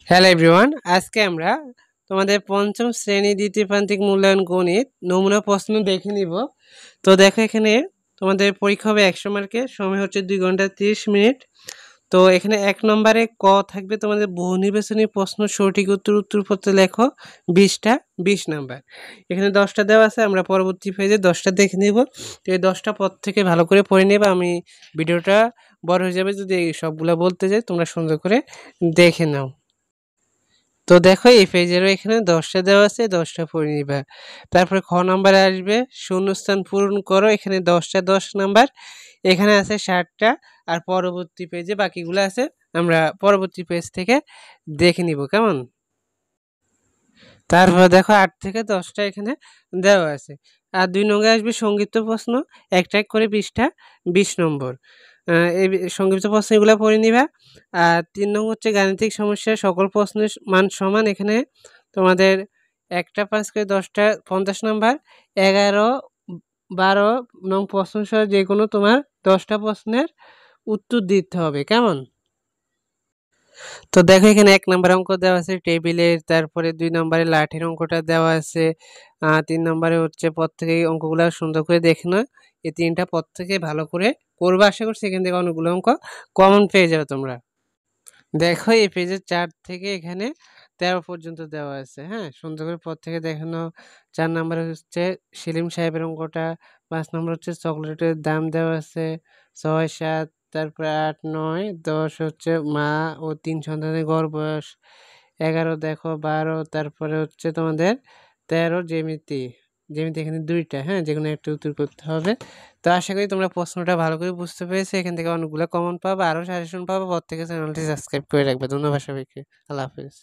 Hello everyone, আজকে আমরা তোমাদের পঞ্চম শ্রেণী দ্বিতীয় প্রান্তিক মূল্যায়ন গণিত নমুনা প্রশ্ন দেখে নিব। তো দেখো, এখানে তোমাদের পরীক্ষা হবে 100 মার্কের, সময় হচ্ছে 2 ঘন্টা 30 মিনিট। তো এখানে 1 নম্বরে ক থাকবে তোমাদের বহু নির্বাচনী প্রশ্ন, সঠিক উত্তরপত্র লেখো 20টা, 20 নাম্বার। এখানে 10টা দেওয়া আছে, আমরা পরবর্তী পেজে 10টা দেখে নিব। তো এই 10টা পদ থেকে ভালো করে পড়ে নেবে, আমি ভিডিওটা বড় হয়ে যাবে যদি এই সবগুলা বলতে যাই, তোমরা সুন্দর করে দেখে নাও। তো দেখো, এই পেজেরও এখানে 10টা দেওয়া আছে, 10টা পড়ে নিবা। তারপরে খ নাম্বারে আসবে শূন্যস্থান পূরণ করো, এখানে 10টা 10 নাম্বার, এখানে আছে 60টা। আর পরবর্তী পেজে বাকিগুলো আছে, আমরা পরবর্তী পেজ থেকে দেখে নিব কেমন। তারপর দেখো 8 থেকে 10টা এখানে দেওয়া আছে। আর 2 নঙ্গে আসবে সংক্ষিপ্ত প্রশ্ন, একটা এক করে 20টা, 20 নম্বর। এই সংক্ষিপ্ত প্রশ্ন এগুলো পড়ে নিবা। আর 3 নং হচ্ছে গাণিতিক সমস্যা, সকল প্রশ্নের মান সমান। এখানে তোমাদের একটা 5 করে 10টা 50 নাম্বার, 11, 12 নং প্রশ্ন সহ যে কোনো তোমার 10টা প্রশ্নের উত্তর দিতে হবে কেমন। তো দেখো, এখানে 1 নাম্বার অঙ্ক দেওয়া আছে টেবিলের, তারপরে 2 নম্বরে লাঠির অঙ্কটা দেওয়া আছে, 3 নম্বরে হচ্ছে পদ থেকে এই অঙ্কগুলো সুন্দর করে দেখে নাও। এই 3টা পদ থেকে ভালো করে করবে, আশা করছি এখান থেকে অনেকগুলো অঙ্ক কমন পেয়ে যাবে তোমরা। দেখো, এই পেজে 4 থেকে এখানে 13 পর্যন্ত দেওয়া আছে। হ্যাঁ, সুন্দর করে পদ থেকে দেখে নাও। 4 নম্বরে হচ্ছে সেলিম সাহেবের অঙ্কটা, 5 নম্বর হচ্ছে চকলেটের দাম দেওয়া আছে, 6, 7, তারপরে 8, 9, 10 হচ্ছে মা ও 3 সন্তানের গড় বয়স, 11 দেখো, 12, তারপরে হচ্ছে তোমাদের 13 জ্যামিতি। জ্যামিতি এখানে 2টা, হ্যাঁ, যেকোনো একটা উত্তর করতে হবে। তো আশা করি তোমরা প্রশ্নটা ভালো করে বুঝতে পেরেছো, এখান থেকে অনেকগুলো কমন পাবে, আরও সাজেশন পাবে। পর থেকে চ্যানেলটি সাবস্ক্রাইব করে রাখবে। ধন্যবাদ সবাইকে। আল্লাহ হাফেজ।